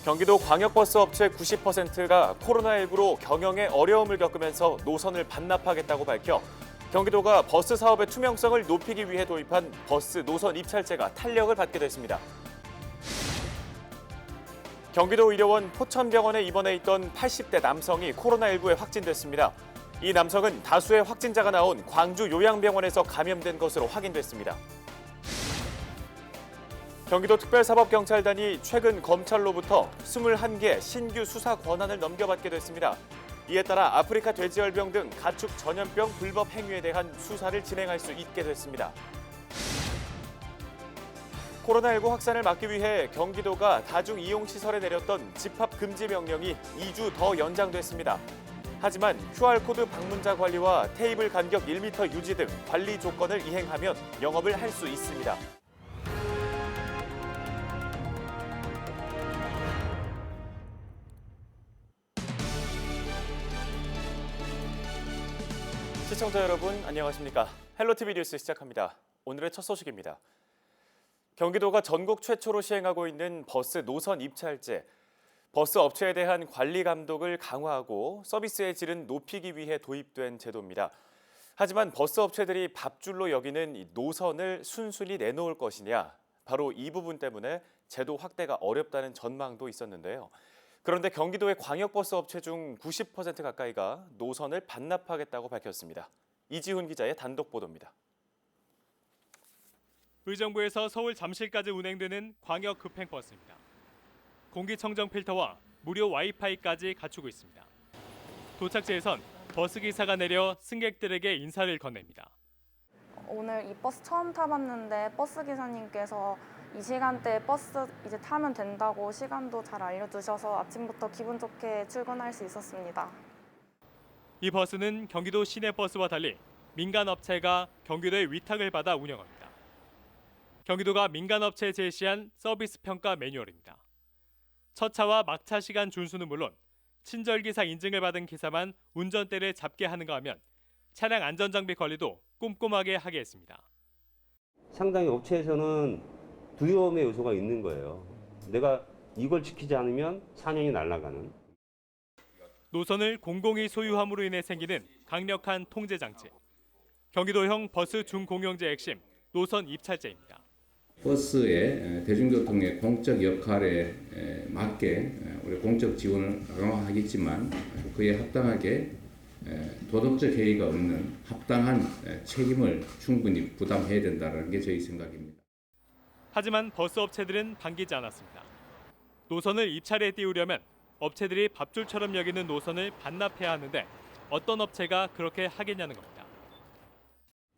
경기도 광역버스 업체 90%가 코로나19로 경영에 어려움을 겪으면서 노선을 반납하겠다고 밝혀 경기도가 버스 사업의 투명성을 높이기 위해 도입한 버스 노선 입찰제가 탄력을 받게 됐습니다. 경기도 의료원 포천병원에 입원해 있던 80대 남성이 코로나19에 확진됐습니다. 이 남성은 다수의 확진자가 나온 광주 요양병원에서 감염된 것으로 확인됐습니다. 경기도 특별사법경찰단이 최근 검찰로부터 21개 신규 수사 권한을 넘겨받게 됐습니다. 이에 따라 아프리카 돼지열병 등 가축 전염병 불법 행위에 대한 수사를 진행할 수 있게 됐습니다. 코로나19 확산을 막기 위해 경기도가 다중이용시설에 내렸던 집합 금지 명령이 2주 더 연장됐습니다. 하지만 QR코드 방문자 관리와 테이블 간격 1m 유지 등 관리 조건을 이행하면 영업을 할 수 있습니다. 시청자 여러분 안녕하십니까? 헬로티비 뉴스 시작합니다. 오늘의 첫 소식입니다. 경기도가 전국 최초로 시행하고 있는 버스 노선 입찰제. 버스 업체에 대한 관리 감독을 강화하고 서비스의 질은 높이기 위해 도입된 제도입니다. 하지만 버스 업체들이 밥줄로 여기는 이 노선을 순순히 내놓을 것이냐, 바로 이 부분 때문에 제도 확대가 어렵다는 전망도 있었는데요. 그런데 경기도의 광역버스 업체 중 90% 가까이가 노선을 반납하겠다고 밝혔습니다. 이지훈 기자의 단독 보도입니다. 의정부에서 서울 잠실까지 운행되는 광역 급행버스입니다. 공기청정 필터와 무료 와이파이까지 갖추고 있습니다. 도착지에선 버스 기사가 내려 승객들에게 인사를 건넵니다. 오늘 이 버스 처음 타봤는데 버스 기사님께서 이 시간대에 버스 이제 타면 된다고 시간도 잘 알려주셔서 아침부터 기분 좋게 출근할 수 있었습니다. 이 버스는 경기도 시내버스와 달리 민간 업체가 경기도의 위탁을 받아 운영합니다. 경기도가 민간 업체에 제시한 서비스 평가 매뉴얼입니다. 첫 차와 막차 시간 준수는 물론 친절기사 인증을 받은 기사만 운전대를 잡게 하는가 하면 차량 안전장비 관리도 꼼꼼하게 하게 했습니다. 상당히 업체에서는 두려움의 요소가 있는 거예요. 내가 이걸 지키지 않으면 4년이 날아가는. 노선을 공공이 소유함으로 인해 생기는 강력한 통제 장치. 경기도형 버스 준공영제 핵심 노선 입찰제입니다. 버스의 대중교통의 공적 역할에 맞게 우리 공적 지원을 강화하겠지만 그에 합당하게 도덕적 해이가 없는 합당한 책임을 충분히 부담해야 된다는 게 저희 생각입니다. 하지만 버스 업체들은 반기지 않았습니다. 노선을 입찰에 띄우려면 업체들이 밥줄처럼 여기는 노선을 반납해야 하는데 어떤 업체가 그렇게 하겠냐는 겁니다.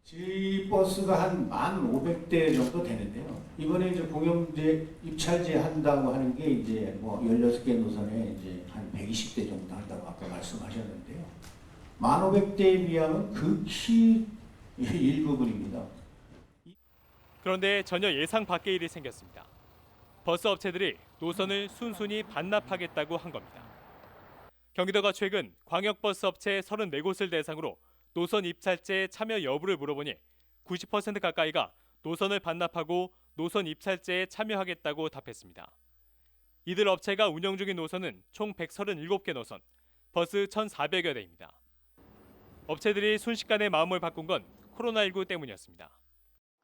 저희 버스가 한 1,500대 정도 되는데요. 이번에 이제 공영제 입찰제 한다고 하는 게 이제 뭐 16개 노선에 이제 한 120대 정도 한다고 아까 말씀하셨는데요. 1,500대에 비하면 극히 일부분입니다. 그런데 전혀 예상 밖의 일이 생겼습니다. 버스 업체들이 노선을 순순히 반납하겠다고 한 겁니다. 경기도가 최근 광역버스 업체 34곳을 대상으로 노선 입찰제 참여 여부를 물어보니 90% 가까이가 노선을 반납하고 노선 입찰제에 참여하겠다고 답했습니다. 이들 업체가 운영 중인 노선은 총 137개 노선, 버스 1,400여 대입니다. 업체들이 순식간에 마음을 바꾼 건 코로나19 때문이었습니다.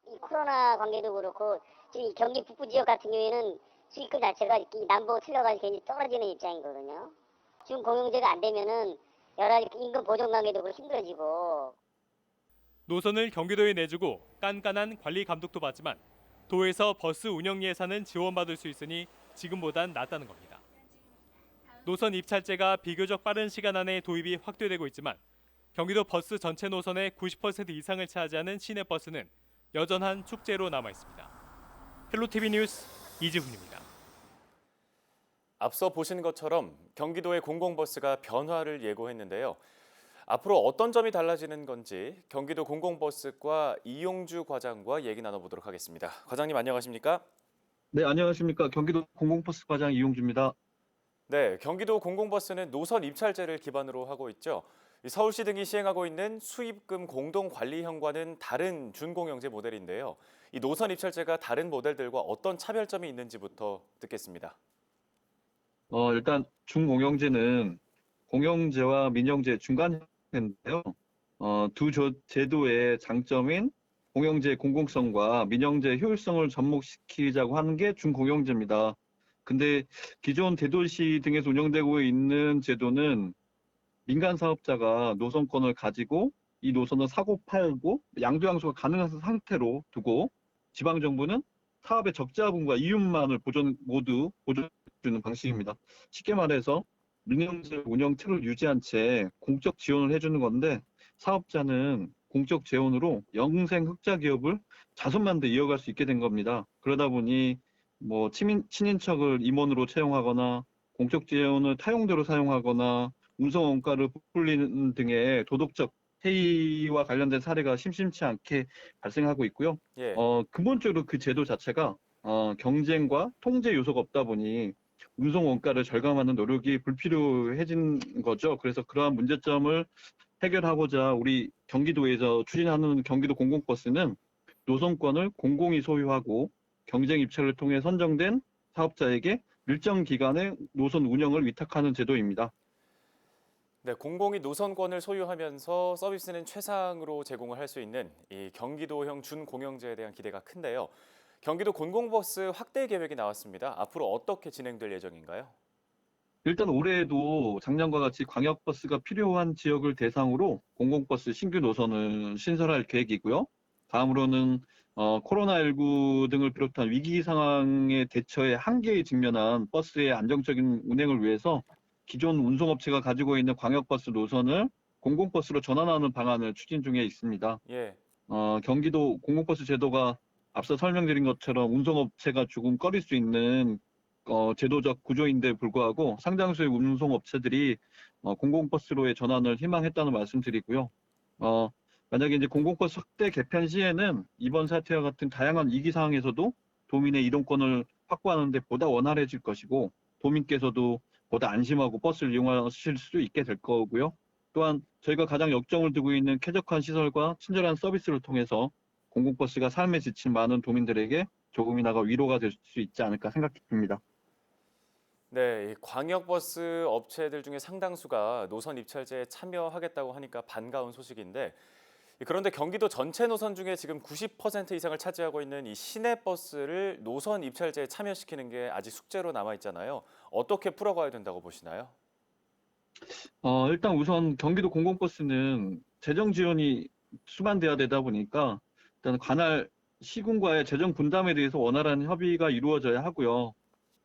이 코로나 관계도 그렇고 지금 경기 북부 지역 같은 경우에는 수익금 자체가 남북 틀려가지고 굉장히 떨어지는 입장이거든요. 지금 공영제가 안 되면은 여러 가지 임금 보전 관계도 그렇고 힘들어지고. 노선을 경기도에 내주고 깐깐한 관리 감독도 받지만 도에서 버스 운영 예산은 지원받을 수 있으니 지금보단 낫다는 겁니다. 노선 입찰제가 비교적 빠른 시간 안에 도입이 확대되고 있지만 경기도 버스 전체 노선의 90% 이상을 차지하는 시내버스는 여전한 축제로 남아 있습니다. 헬로티비 뉴스 이지훈입니다. 앞서 보신 것처럼 경기도의 공공버스가 변화를 예고했는데요. 앞으로 어떤 점이 달라지는 건지 경기도 공공버스과 이용주 과장과 얘기 나눠보도록 하겠습니다. 과장님 안녕하십니까? 네, 안녕하십니까. 경기도 공공버스 과장 이용주입니다. 네, 경기도 공공버스는 노선 입찰제를 기반으로 하고 있죠. 서울시 등이 시행하고 있는 수입금 공동관리형과는 다른 준공영제 모델인데요. 이 노선 입찰제가 다른 모델들과 어떤 차별점이 있는지부터 듣겠습니다. 일단 준공영제는 공영제와 민영제 중간인데요. 제도의 장점인 공영제의 공공성과 민영제의 효율성을 접목시키자고 하는 게 준공영제입니다. 근데 기존 대도시 등에서 운영되고 있는 제도는 민간 사업자가 노선권을 가지고 이 노선을 사고 팔고 양도양수가 가능한 상태로 두고 지방정부는 사업의 적자분과 이윤만을 모두 보존해주는 방식입니다. 쉽게 말해서 민영제 운영 틀을 유지한 채 공적 지원을 해주는 건데 사업자는 공적 재원으로 영생 흑자 기업을 자손만 돼 이어갈 수 있게 된 겁니다. 그러다 보니 뭐 친인척을 임원으로 채용하거나 공적 재원을 타용대로 사용하거나 운송 원가를 부풀리는 등의 도덕적 해이와 관련된 사례가 심심치 않게 발생하고 있고요. 예. 근본적으로 그 제도 자체가 경쟁과 통제 요소가 없다 보니 운송 원가를 절감하는 노력이 불필요해진 거죠. 그래서 그러한 문제점을 해결하고자 우리 경기도에서 추진하는 경기도 공공버스는 노선권을 공공이 소유하고 경쟁 입찰을 통해 선정된 사업자에게 일정 기간의 노선 운영을 위탁하는 제도입니다. 네, 공공이 노선권을 소유하면서 서비스는 최상으로 제공을 할 수 있는 이 경기도형 준공영제에 대한 기대가 큰데요. 경기도 공공버스 확대 계획이 나왔습니다. 앞으로 어떻게 진행될 예정인가요? 일단 올해에도 작년과 같이 광역버스가 필요한 지역을 대상으로 공공버스 신규 노선을 신설할 계획이고요. 다음으로는 코로나19 등을 비롯한 위기 상황의 대처에 한계에 직면한 버스의 안정적인 운행을 위해서 기존 운송업체가 가지고 있는 광역버스 노선을 공공버스로 전환하는 방안을 추진 중에 있습니다. 예. 경기도 공공버스 제도가 앞서 설명드린 것처럼 운송업체가 조금 꺼릴 수 있는 제도적 구조인데 불구하고 상당수의 운송업체들이 공공버스로의 전환을 희망했다는 말씀드리고요. 만약에 이제 공공버스 확대 개편 시에는 이번 사태와 같은 다양한 위기 상황에서도 도민의 이동권을 확보하는 데 보다 원활해질 것이고 도민께서도 보다 안심하고 버스를 이용하실 수 있게 될 거고요. 또한 저희가 가장 역점을 두고 있는 쾌적한 시설과 친절한 서비스를 통해서 공공버스가 삶에 지친 많은 도민들에게 조금이나마 위로가 될 수 있지 않을까 생각됩니다. 네, 이 광역버스 업체들 중에 상당수가 노선 입찰제에 참여하겠다고 하니까 반가운 소식인데 그런데 경기도 전체 노선 중에 지금 90% 이상을 차지하고 있는 이 시내버스를 노선 입찰제에 참여시키는 게 아직 숙제로 남아 있잖아요. 어떻게 풀어가야 된다고 보시나요? 일단 우선 경기도 공공버스는 재정 지원이 수반돼야 되다 보니까 일단 관할 시군과의 재정 분담에 대해서 원활한 협의가 이루어져야 하고요.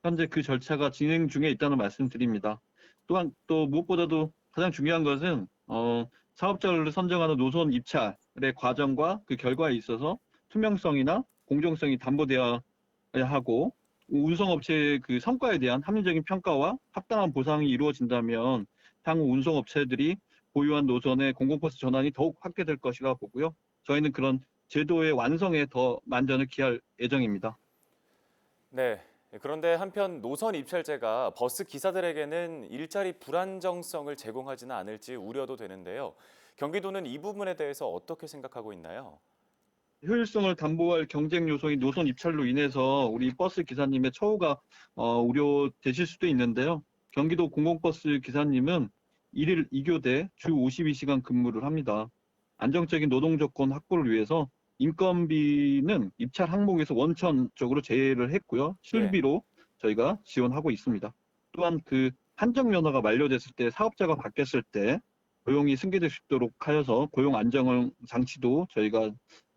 현재 그 절차가 진행 중에 있다는 말씀드립니다. 또한 또 무엇보다도 가장 중요한 것은 사업자를 선정하는 노선 입찰의 과정과 그 결과에 있어서 투명성이나 공정성이 담보되어야 하고 운송업체의 그 성과에 대한 합리적인 평가와 합당한 보상이 이루어진다면 향후 운송업체들이 보유한 노선의 공공버스 전환이 더욱 확대될 것이라 보고요. 저희는 그런 제도의 완성에 더 만전을 기할 예정입니다. 네. 그런데 한편 노선 입찰제가 버스 기사들에게는 일자리 불안정성을 제공하지는 않을지 우려도 되는데요. 경기도는 이 부분에 대해서 어떻게 생각하고 있나요? 효율성을 담보할 경쟁 요소인 노선 입찰로 인해서 우리 버스 기사님의 처우가 우려되실 수도 있는데요. 경기도 공공버스 기사님은 1일 2교대 주 52시간 근무를 합니다. 안정적인 노동 조건 확보를 위해서 인건비는 입찰 항목에서 원천적으로 제외를 했고요. 실비로 저희가 지원하고 있습니다. 또한 그 한정 면허가 만료됐을 때 사업자가 바뀌었을 때 고용이 승계될 수 있도록 하여서 고용 안정 장치도 저희가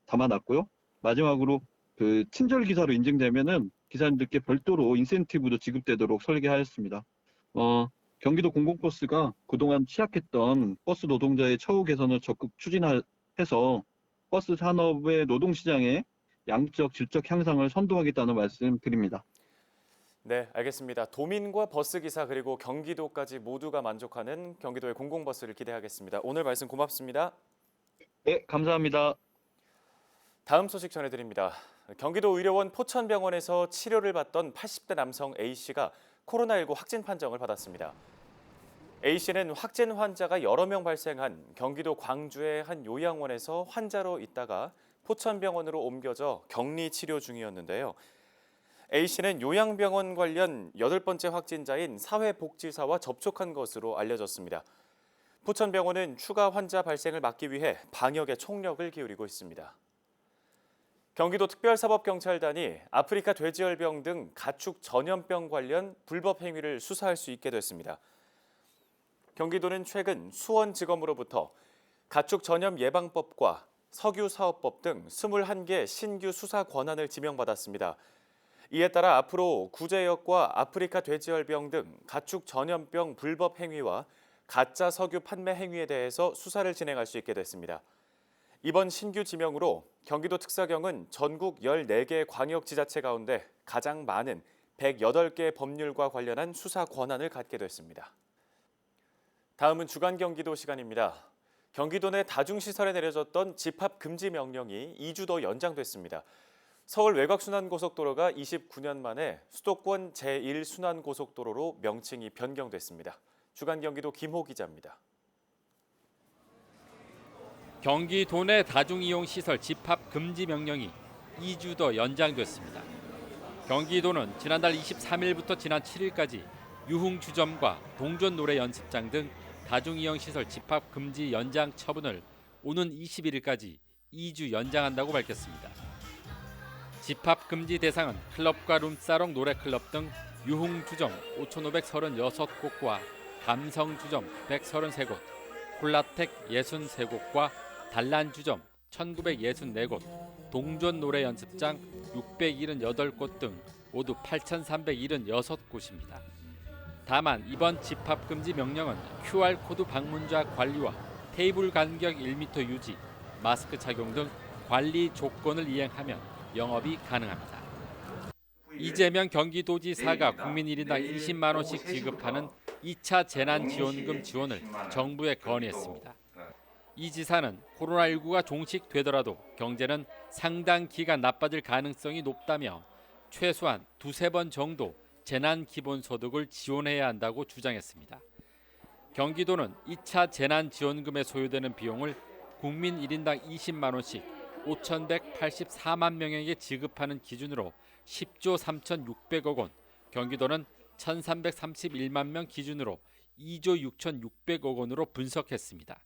담아놨고요. 마지막으로 그 친절 기사로 인증되면은 기사님들께 별도로 인센티브도 지급되도록 설계하였습니다. 경기도 공공버스가 그동안 취약했던 버스 노동자의 처우 개선을 적극 추진해서 버스 산업의 노동시장의 양적, 질적 향상을 선도하겠다는 말씀 드립니다. 네, 알겠습니다. 도민과 버스 기사 그리고 경기도까지 모두가 만족하는 경기도의 공공버스를 기대하겠습니다. 오늘 말씀 고맙습니다. 네, 감사합니다. 다음 소식 전해드립니다. 경기도 의료원 포천병원에서 치료를 받던 80대 남성 A씨가 코로나19 확진 판정을 받았습니다. A씨는 확진 환자가 여러 명 발생한 경기도 광주의 한 요양원에서 환자로 있다가 포천병원으로 옮겨져 격리 치료 중이었는데요. A씨는 요양병원 관련 8번째 확진자인 사회복지사와 접촉한 것으로 알려졌습니다. 포천병원은 추가 환자 발생을 막기 위해 방역에 총력을 기울이고 있습니다. 경기도 특별사법경찰단이 아프리카 돼지열병 등 가축 전염병 관련 불법 행위를 수사할 수 있게 됐습니다. 경기도는 최근 수원지검으로부터 가축 전염 예방법과 석유사업법 등 21개 신규 수사 권한을 지명받았습니다. 이에 따라 앞으로 구제역과 아프리카 돼지열병 등 가축 전염병 불법 행위와 가짜 석유 판매 행위에 대해서 수사를 진행할 수 있게 됐습니다. 이번 신규 지명으로 경기도 특사경은 전국 14개 광역지자체 가운데 가장 많은 108개 법률과 관련한 수사 권한을 갖게 됐습니다. 다음은 주간 경기도 시간입니다. 경기도 내 다중시설에 내려졌던 집합 금지 명령이 2주 더 연장됐습니다. 서울 외곽순환고속도로가 29년 만에 수도권 제1순환고속도로로 명칭이 변경됐습니다. 주간 경기도 김호 기자입니다. 경기도 내 다중이용시설 집합 금지 명령이 2주 더 연장됐습니다. 경기도는 지난달 23일부터 지난 7일까지 유흥주점과 동전 노래 연습장 등 다중이용시설 집합 금지 연장 처분을 오는 21일까지 2주 연장한다고 밝혔습니다. 집합 금지 대상은 클럽과 룸사롱 노래클럽 등 유흥주점 5,536곳과 감성주점 133곳, 콜라텍 63곳과 단란주점 1,964곳, 동전 노래 연습장 678곳 등 모두 8,376곳입니다. 다만 이번 집합금지 명령은 QR코드 방문자 관리와 테이블 간격 1m 유지, 마스크 착용 등 관리 조건을 이행하면 영업이 가능합니다. 이재명 경기도지사가 국민 1인당 20만 원씩 지급하는 2차 재난지원금 지원을 정부에 건의했습니다. 이 지사는 코로나19가 종식되더라도 경제는 상당 기간 나빠질 가능성이 높다며 최소한 2-3번 정도 재난기본소득을 지원해야 한다고 주장했습니다. 경기도는 2차 재난지원금에 소요되는 비용을 국민 1인당 20만 원씩 5,184만 명에게 지급하는 기준으로 10조 3,600억 원, 경기도는 1,331만 명 기준으로 2조 6,600억 원으로 분석했습니다.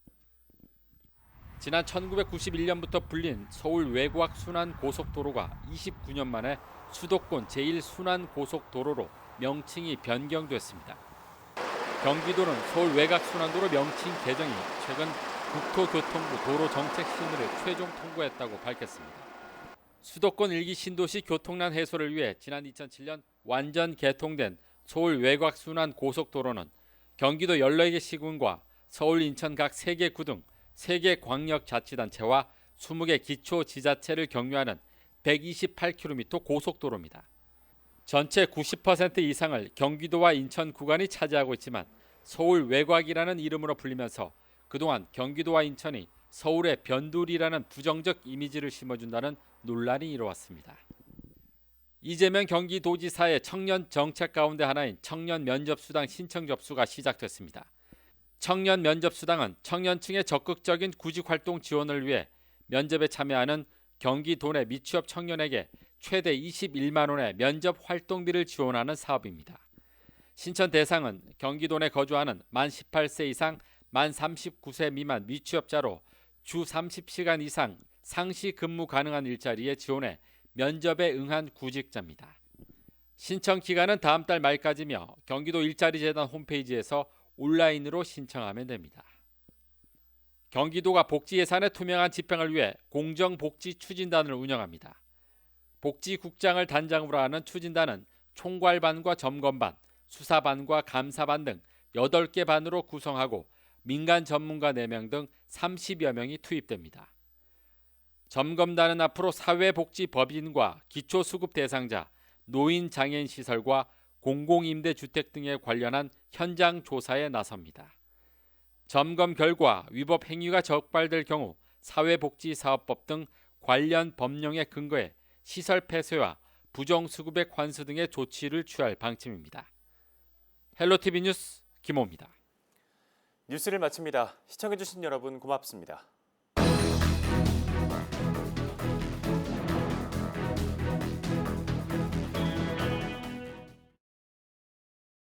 지난 1991년부터 불린 서울 외곽순환고속도로가 29년 만에 수도권 제1순환고속도로로 명칭이 변경됐습니다. 경기도는 서울 외곽순환도로 명칭 개정이 최근 국토교통부 도로정책심의를 최종 통보했다고 밝혔습니다. 수도권 일기 신도시 교통난 해소를 위해 지난 2007년 완전 개통된 서울 외곽순환고속도로는 경기도 14개 시군과 서울, 인천 각 3개 구 등 3개 광역자치단체와 20개 기초지자체를 경유하는 128km 고속도로입니다. 전체 90% 이상을 경기도와 인천 구간이 차지하고 있지만 서울 외곽이라는 이름으로 불리면서 그동안 경기도와 인천이 서울의 변두리라는 부정적 이미지를 심어준다는 논란이 일어왔습니다. 이재명 경기도지사의 청년 정책 가운데 하나인 청년 면접수당 신청 접수가 시작됐습니다. 청년 면접수당은 청년층의 적극적인 구직활동 지원을 위해 면접에 참여하는 경기도 내 미취업 청년에게 최대 21만 원의 면접 활동비를 지원하는 사업입니다. 신청 대상은 경기도 내 거주하는 만 18세 이상 만 39세 미만 미취업자로 주 30시간 이상 상시 근무 가능한 일자리에 지원해 면접에 응한 구직자입니다. 신청 기간은 다음 달 말까지며 경기도 일자리재단 홈페이지에서 온라인으로 신청하면 됩니다. 경기도가 복지 예산의 투명한 집행을 위해 공정복지추진단을 운영합니다. 복지국장을 단장으로 하는 추진단은 총괄반과 점검반, 수사반과 감사반 등 8개 반으로 구성하고 민간 전문가 4명 등 30여 명이 투입됩니다. 점검단은 앞으로 사회복지법인과 기초수급 대상자, 노인 장애인 시설과 공공임대주택 등에 관련한 현장 조사에 나섭니다. 점검 결과 위법 행위가 적발될 경우 사회복지사업법 등 관련 법령에 근거해 시설 폐쇄와 부정수급액 환수 등의 조치를 취할 방침입니다. 헬로티비 뉴스 김호입니다. 뉴스를 마칩니다. 시청해주신 여러분 고맙습니다.